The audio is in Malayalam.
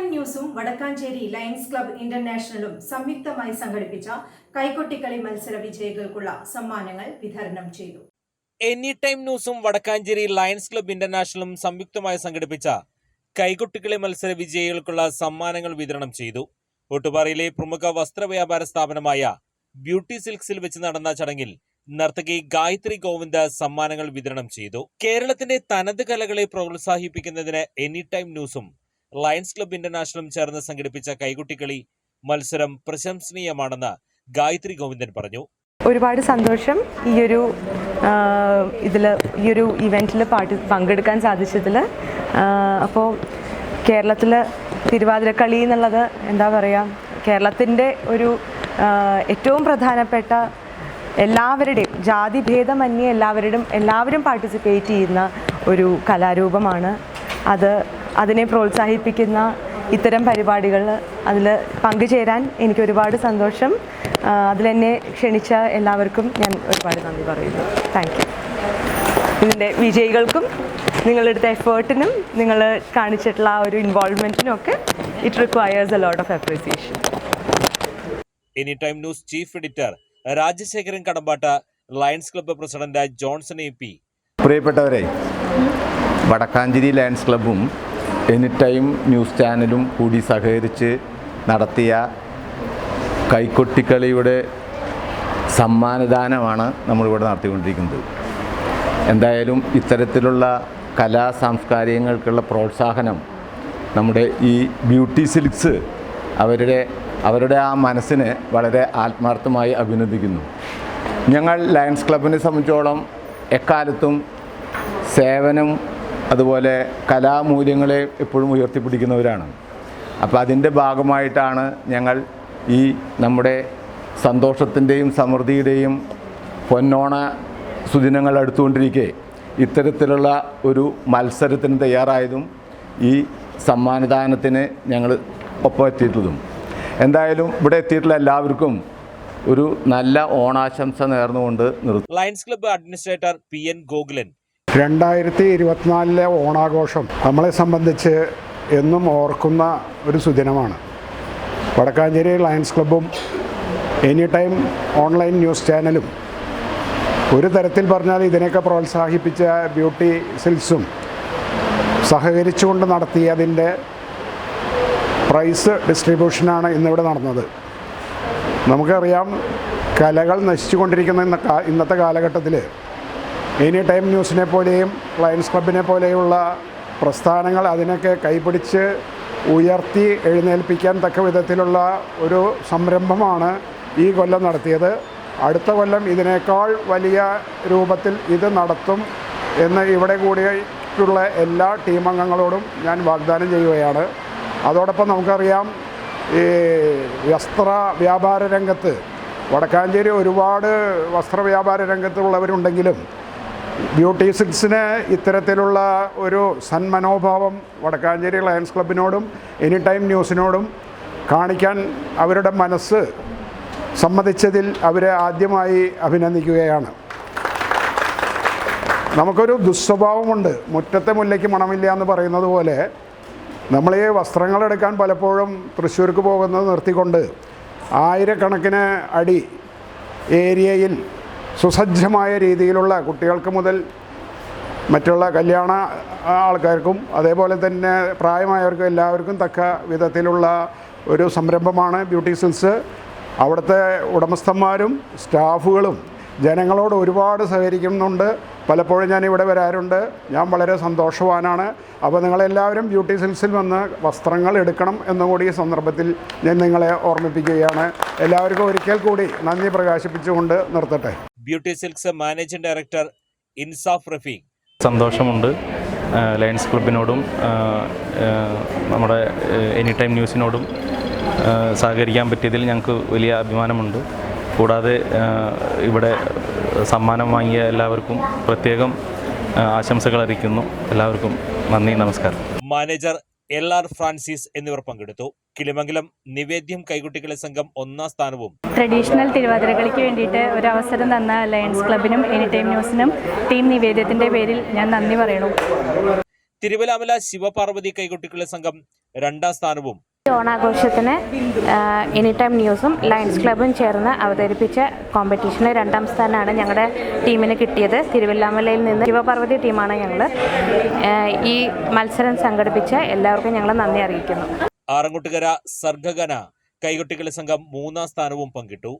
ടൈം ന്യൂസും വടക്കാഞ്ചേരി ലയൺസ് ക്ലബ്ബ് ഇന്റർനാഷണലും സംയുക്തമായി സംഘടിപ്പിച്ച കൈകൊട്ടിക്കളി മത്സര വിജയികൾക്കുള്ള സമ്മാനങ്ങൾ വിതരണം ചെയ്തു. എനി ടൈം ന്യൂസും വടക്കാഞ്ചേരി ലയൺസ് ക്ലബ്ബ് ഇന്റർനാഷണലും സംയുക്തമായി സംഘടിപ്പിച്ച കൈകൊട്ടിക്കളി മത്സര വിജയികൾക്കുള്ള സമ്മാനങ്ങൾ വിതരണം ചെയ്തു. ഒട്ടുപാറയിലെ പ്രമുഖ വസ്ത്രവ്യാപാര സ്ഥാപനമായ ബ്യൂട്ടി സിൽക്സിൽ വെച്ച് നടന്ന ചടങ്ങിൽ നർത്തകി ഗായത്രി ഗോവിന്ദ് സമ്മാനങ്ങൾ വിതരണം ചെയ്തു. കേരളത്തിന്റെ തനത് കലകളെ പ്രോത്സാഹിപ്പിക്കുന്നതിന് എനി ടൈം ന്യൂസും ലയൺസ് ക്ലബ്ബ് ഇന്റർനാഷണലും ചേർന്ന് സംഘടിപ്പിച്ച കൈകൊട്ടിക്കളി മത്സരം പ്രശംസനീയമാണെന്ന് ഗായത്രി ഗോവിന്ദൻ പറഞ്ഞു. ഒരുപാട് സന്തോഷം ഈ ഒരു ഇവൻറ്റിൽ പങ്കെടുക്കാൻ സാധിച്ചതിൽ. അപ്പോൾ കേരളത്തിൽ തിരുവാതിരക്കളി എന്നുള്ളത് എന്താ പറയുക, കേരളത്തിൻ്റെ ഒരു ഏറ്റവും പ്രധാനപ്പെട്ട എല്ലാവരുടെയും ജാതിഭേദമന്യേ എല്ലാവരും പാർട്ടിസിപ്പേറ്റ് ചെയ്യുന്ന ഒരു കലാരൂപമാണ്. അതിനെ പ്രോത്സാഹിപ്പിക്കുന്ന ഇത്തരം പരിപാടികൾ അതിൽ പങ്കുചേരാൻ എനിക്ക് ഒരുപാട് സന്തോഷം. അതിലെന്നെ ക്ഷണിച്ച എല്ലാവർക്കും ഞാൻ ഒരുപാട് നന്ദി പറയുന്നു. Thank you. ഇതിൻ്റെ വിജയികൾക്കും നിങ്ങളെടുത്ത എഫേർട്ടിനും നിങ്ങൾ കാണിച്ചിട്ടുള്ള ആ ഒരു ഇൻവോൾവ്മെൻറ്റിനും ഒക്കെ it requires a lot of appreciation. Any time news chief editor Rajasekharan Kadampatta, Lions club president Johnson AP. പ്രിയപ്പെട്ടവരെ, വടക്കാഞ്ചേരി ലയൺസ് ക്ലബ്ബും എനി ടൈം ന്യൂസ് ചാനലും കൂടി സഹകരിച്ച് നടത്തിയ കൈകൊട്ടിക്കളിയുടെ സമ്മാനദാനമാണ് നമ്മളിവിടെ നടത്തിക്കൊണ്ടിരിക്കുന്നത്. എന്തായാലും ഇത്തരത്തിലുള്ള കലാ സാംസ്കാരികങ്ങൾക്കുള്ള പ്രോത്സാഹനം നമ്മുടെ ഈ ബ്യൂട്ടി സിൽക്സ് അവരുടെ ആ മനസ്സിനെ വളരെ ആത്മാർത്ഥമായി അഭിനന്ദിക്കുന്നു. ഞങ്ങൾ ലയൺസ് ക്ലബ്ബിനെ സംബന്ധിച്ചോളം എക്കാലത്തും സേവനം അതുപോലെ കലാമൂല്യങ്ങളെ എപ്പോഴും ഉയർത്തിപ്പിടിക്കുന്നവരാണ്. അപ്പോൾ അതിൻ്റെ ഭാഗമായിട്ടാണ് ഞങ്ങൾ ഈ നമ്മുടെ സന്തോഷത്തിൻ്റെയും സമൃദ്ധിയുടെയും പൊന്നോണ സുദിനങ്ങൾ അടുത്തുകൊണ്ടിരിക്കെ ഇത്തരത്തിലുള്ള ഒരു മത്സരത്തിന് തയ്യാറായതും ഈ സമ്മാനദാനത്തിന് ഞങ്ങൾ ഒപ്പമെത്തിയിട്ടുള്ളതും. എന്തായാലും ഇവിടെ എത്തിയിട്ടുള്ള എല്ലാവർക്കും ഒരു നല്ല ഓണാശംസ നേർന്നുകൊണ്ട് നിർത്തും. Lions club administrator PN Gokulan 2024 ഓണാഘോഷം നമ്മളെ സംബന്ധിച്ച് എന്നും ഓർക്കുന്ന ഒരു സുദിനമാണ്. വടക്കാഞ്ചേരി ലയൺസ് ക്ലബ്ബും എനി ടൈം ഓൺലൈൻ ന്യൂസ് ചാനലും ഒരു തരത്തിൽ പറഞ്ഞാൽ ഇതിനെയൊക്കെ പ്രോത്സാഹിപ്പിച്ച ബ്യൂട്ടി സിൽക്സും സഹകരിച്ചുകൊണ്ട് നടത്തിയതിൻ്റെ പ്രൈസ് ഡിസ്ട്രിബ്യൂഷനാണ് ഇന്നിവിടെ നടന്നത്. നമുക്കറിയാം, കലകൾ നശിച്ചുകൊണ്ടിരിക്കുന്ന ഇന്നത്തെ കാലഘട്ടത്തിൽ എനി ടൈം ന്യൂസിനെ പോലെയും ലയൺസ് ക്ലബിനെ പോലെയുള്ള പ്രസ്ഥാനങ്ങൾ അതിനൊക്കെ കൈപിടിച്ച് ഉയർത്തി എഴുന്നേൽപ്പിക്കാൻ തക്ക വിധത്തിലുള്ള ഒരു സംരംഭമാണ് ഈ കൊല്ലം നടത്തിയത്. അടുത്ത കൊല്ലം ഇതിനേക്കാൾ വലിയ രൂപത്തിൽ ഇത് നടത്തും എന്ന് ഇവിടെ കൂടിയുള്ള എല്ലാ ടീം അംഗങ്ങളോടും ഞാൻ വാഗ്ദാനം ചെയ്യുകയാണ്. അതോടൊപ്പം നമുക്കറിയാം, ഈ വസ്ത്ര വ്യാപാര രംഗത്ത് വടക്കാഞ്ചേരി ഒരുപാട് വസ്ത്രവ്യാപാര രംഗത്തുള്ളവരുണ്ടെങ്കിലും ബ്യൂട്ടി സിൽക്സിന് ഇത്തരത്തിലുള്ള ഒരു സന്മനോഭാവം വടക്കാഞ്ചേരി ലയൺസ് ക്ലബിനോടും എനി ടൈം ന്യൂസിനോടും കാണിക്കാൻ അവരുടെ മനസ്സ് സമ്മതിച്ചതിൽ അവരെ ആദ്യമായി അഭിനന്ദിക്കുകയാണ്. നമുക്കൊരു ദുസ്വഭാവമുണ്ട്, മുറ്റത്തെ മുല്ലയ്ക്ക് മണമില്ല എന്ന് പറയുന്നത് പോലെ നമ്മൾ ഈ വസ്ത്രങ്ങളെടുക്കാൻ പലപ്പോഴും തൃശ്ശൂർക്ക് പോകുന്നത് നിർത്തിക്കൊണ്ട് ആയിരക്കണക്കിന് അടി ഏരിയയിൽ സുസജ്ജമായ രീതിയിലുള്ള കുട്ടികൾക്ക് മുതൽ മറ്റുള്ള കല്യാണ ആൾക്കാർക്കും അതേപോലെ തന്നെ പ്രായമായവർക്കും എല്ലാവർക്കും തക്ക വിധത്തിലുള്ള ഒരു സംരംഭമാണ് ബ്യൂട്ടി സിൽക്സ്. അവിടുത്തെ ഉടമസ്ഥന്മാരും സ്റ്റാഫുകളും ജനങ്ങളോട് ഒരുപാട് സഹകരിക്കുന്നുണ്ട്. പലപ്പോഴും ഞാൻ ഇവിടെ വരാറുണ്ട്. ഞാൻ വളരെ സന്തോഷവാനാണ്. അപ്പോൾ നിങ്ങളെല്ലാവരും ബ്യൂട്ടി സിൽക്സിൽ വന്ന് വസ്ത്രങ്ങൾ എടുക്കണം എന്നുകൂടി ഈ സന്ദർഭത്തിൽ ഞാൻ നിങ്ങളെ ഓർമ്മിപ്പിക്കുകയാണ്. എല്ലാവർക്കും ഒരിക്കൽ കൂടി നന്ദി പ്രകാശിപ്പിച്ചുകൊണ്ട് നിർത്തട്ടെ. Beauty silks managing director Insaf Rafeeq. സന്തോഷമുണ്ട്. ലയൺസ് ക്ലബിനോടും നമ്മുടെ എനി ടൈം ന്യൂസിനോടും സഹകരിക്കാൻ പറ്റിയതിൽ ഞങ്ങൾക്ക് വലിയ അഭിമാനമുണ്ട്. കൂടാതെ ഇവിടെ സമ്മാനം വാങ്ങിയ എല്ലാവർക്കും പ്രത്യേകം ആശംസകൾ അറിയിക്കുന്നു. എല്ലാവർക്കും നന്ദി, നമസ്കാരം. മാനേജർ LR ഫ്രാൻസിസ് എന്നിവർ പങ്കെടുത്തു. കിളിമംഗലം നിവേദ്യം കൈകൊട്ടിക്കളി സംഘം 1ാം സ്ഥാനവും. ട്രഡീഷണൽ തിരുവാതിരകളിക്ക് വേണ്ടിയിട്ട് ഒരു അവസരം തന്ന ലയൺസ് ക്ലബിനും എനി ടൈം ന്യൂസിനും ടീം നിവേദ്യത്തിൻ്റെ പേരിൽ ഞാൻ നന്ദി പറയണു. തിരുവല്ലാമല ശിവപാർവതി കൈകൊട്ടിക്കളി സംഘം 2ാം സ്ഥാനവും ഓണാഘോഷത്തിന് എനി ടൈം ന്യൂസും ലയൺസ് ക്ലബ്ബും ചേർന്ന് അവതരിപ്പിച്ച കോമ്പറ്റീഷന് 2ാം സ്ഥാനമാണ് ഞങ്ങളുടെ ടീമിന് കിട്ടിയത്. തിരുവല്ലാമലയിൽ നിന്ന് ശിവപാർവതി ടീമാണ് ഞങ്ങൾ. ഈ മത്സരം സംഘടിപ്പിച്ച എല്ലാവർക്കും ഞങ്ങൾ നന്ദി അറിയിക്കുന്നു. ആറങ്ങോട്ടുകര സർഗഗന കൈകൊട്ടിക്കളി സംഘം 3ാം സ്ഥാനവും പങ്കിട്ടു.